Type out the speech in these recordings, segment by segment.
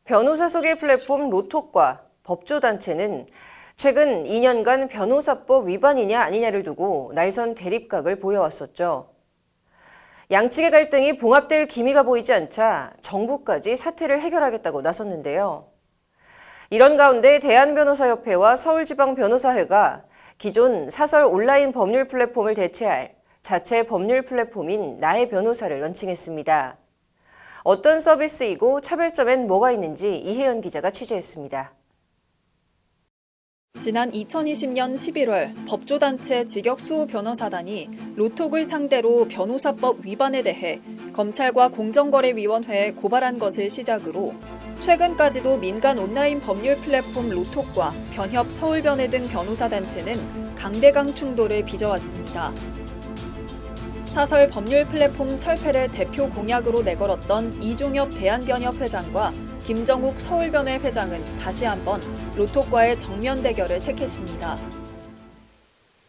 변호사 소개 플랫폼 로톡과 법조단체는 최근 2년간 변호사법 위반이냐 아니냐를 두고 날선 대립각을 보여왔었죠. 양측의 갈등이 봉합될 기미가 보이지 않자 정부까지 사태를 해결하겠다고 나섰는데요. 이런 가운데 대한변호사협회와 서울지방변호사회가 기존 사설 온라인 법률 플랫폼을 대체할 자체 법률 플랫폼인 나의 변호사를 런칭했습니다. 어떤 서비스이고 차별점엔 뭐가 있는지 이혜연 기자가 취재했습니다. 지난 2020년 11월 법조단체 직역수호 변호사단이 로톡을 상대로 변호사법 위반에 대해 검찰과 공정거래위원회에 고발한 것을 시작으로 최근까지도 민간 온라인 법률 플랫폼 로톡과 변협 서울변회 등 변호사단체는 강대강 충돌을 빚어왔습니다. 사설 법률 플랫폼 철폐를 대표 공약으로 내걸었던 이종엽 대한변협 회장과 김정욱 서울변회 회장은 다시 한번 로톡과의 정면 대결을 택했습니다.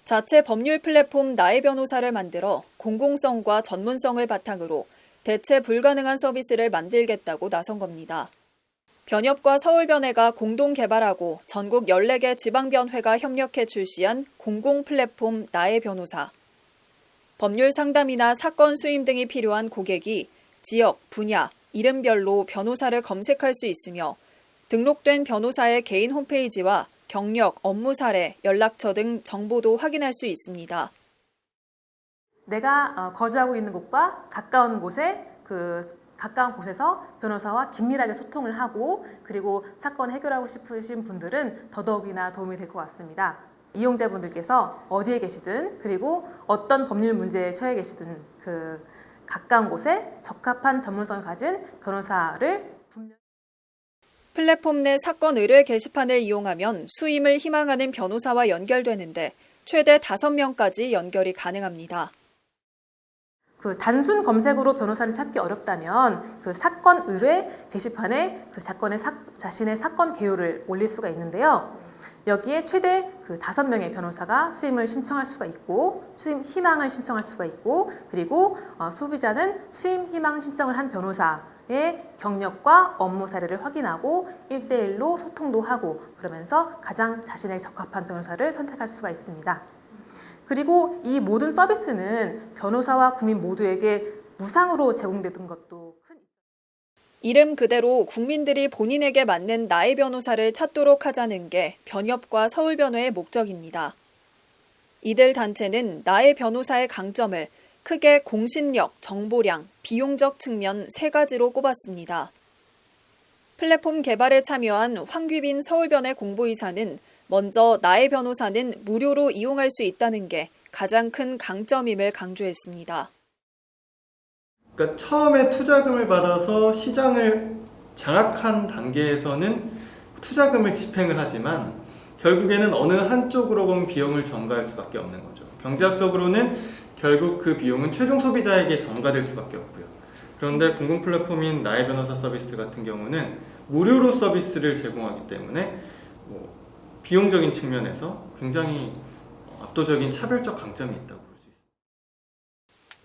자체 법률 플랫폼 나의 변호사를 만들어 공공성과 전문성을 바탕으로 대체 불가능한 서비스를 만들겠다고 나선 겁니다. 변협과 서울변회가 공동 개발하고 전국 14개 지방변회가 협력해 출시한 공공 플랫폼 나의 변호사. 법률 상담이나 사건 수임 등이 필요한 고객이 지역, 분야, 이름별로 변호사를 검색할 수 있으며 등록된 변호사의 개인 홈페이지와 경력, 업무 사례, 연락처 등 정보도 확인할 수 있습니다. 내가 거주하고 있는 곳과 가까운 곳에서 변호사와 긴밀하게 소통을 하고 그리고 사건 해결하고 싶으신 분들은 더더욱이나 도움이 될 것 같습니다. 이용자분들께서 어디에 계시든 그리고 어떤 법률 문제에 처해 계시든 가까운 곳에 적합한 전문성을 가진 변호사를 플랫폼 내 사건 의뢰 게시판을 이용하면 수임을 희망하는 변호사와 연결되는데 최대 5명까지 연결이 가능합니다. 단순 검색으로 변호사를 찾기 어렵다면 사건 의뢰 게시판에 자신의 사건 개요를 올릴 수가 있는데요. 여기에 최대 5명의 변호사가 수임을 신청할 수가 있고 수임 희망을 신청할 수가 있고 그리고 소비자는 수임 희망 신청을 한 변호사의 경력과 업무 사례를 확인하고 1대1로 소통도 하고 그러면서 가장 자신에 적합한 변호사를 선택할 수가 있습니다. 그리고 이 모든 서비스는 변호사와 국민 모두에게 무상으로 제공되는 것도 이름 그대로 국민들이 본인에게 맞는 나의 변호사를 찾도록 하자는 게 변협과 서울변회의 목적입니다. 이들 단체는 나의 변호사의 강점을 크게 공신력, 정보량, 비용적 측면 3가지로 꼽았습니다. 플랫폼 개발에 참여한 황귀빈 서울변회 공보이사는 먼저 나의 변호사는 무료로 이용할 수 있다는 게 가장 큰 강점임을 강조했습니다. 그러니까 처음에 투자금을 받아서 시장을 장악한 단계에서는 투자금을 집행을 하지만 결국에는 어느 한쪽으로 보면 비용을 전가할 수밖에 없는 거죠. 경제학적으로는 결국 그 비용은 최종 소비자에게 전가될 수밖에 없고요. 그런데 공공 플랫폼인 나의 변호사 서비스 같은 경우는 무료로 서비스를 제공하기 때문에 비용적인 측면에서 굉장히 압도적인 차별적 강점이 있다고 볼 수 있습니다.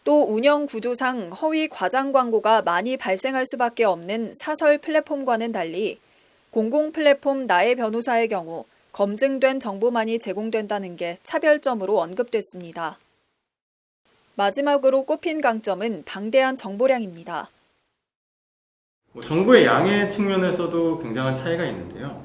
또 운영 구조상 허위 과장 광고가 많이 발생할 수밖에 없는 사설 플랫폼과는 달리 공공 플랫폼 나의 변호사의 경우 검증된 정보만이 제공된다는 게 차별점으로 언급됐습니다. 마지막으로 꼽힌 강점은 방대한 정보량입니다. 정보의 양의 측면에서도 굉장한 차이가 있는데요.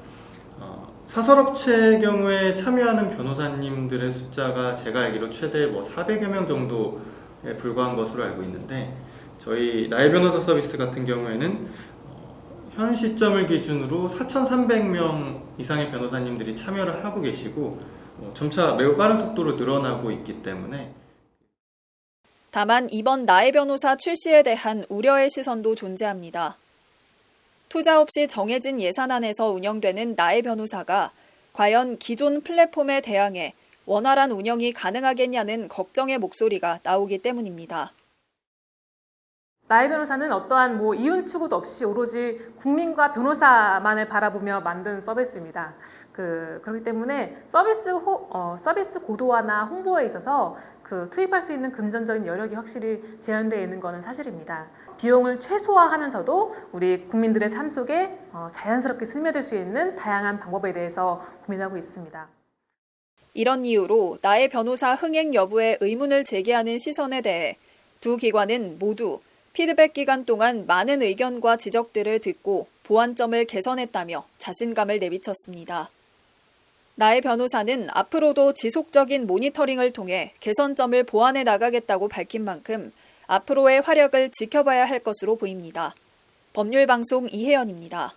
사설업체의 경우에 참여하는 변호사님들의 숫자가 제가 알기로 최대 400여 명 정도에 불과한 것으로 알고 있는데 저희 나의 변호사 서비스 같은 경우에는 현 시점을 기준으로 4,300명 이상의 변호사님들이 참여를 하고 계시고 점차 매우 빠른 속도로 늘어나고 있기 때문에 다만 이번 나의 변호사 출시에 대한 우려의 시선도 존재합니다. 투자 없이 정해진 예산안에서 운영되는 나의 변호사가 과연 기존 플랫폼에 대항해 원활한 운영이 가능하겠냐는 걱정의 목소리가 나오기 때문입니다. 나의 변호사는 어떠한 이윤 추구도 없이 오로지 국민과 변호사만을 바라보며 만든 서비스입니다. 그렇기 때문에 서비스 고도화나 홍보에 있어서 투입할 수 있는 금전적인 여력이 확실히 제한되어 있는 것은 사실입니다. 비용을 최소화하면서도 우리 국민들의 삶 속에 자연스럽게 스며들 수 있는 다양한 방법에 대해서 고민하고 있습니다. 이런 이유로 나의 변호사 흥행 여부에 의문을 제기하는 시선에 대해 두 기관은 모두 피드백 기간 동안 많은 의견과 지적들을 듣고 보완점을 개선했다며 자신감을 내비쳤습니다. 나의 변호사는 앞으로도 지속적인 모니터링을 통해 개선점을 보완해 나가겠다고 밝힌 만큼 앞으로의 활약을 지켜봐야 할 것으로 보입니다. 법률방송 이혜연입니다.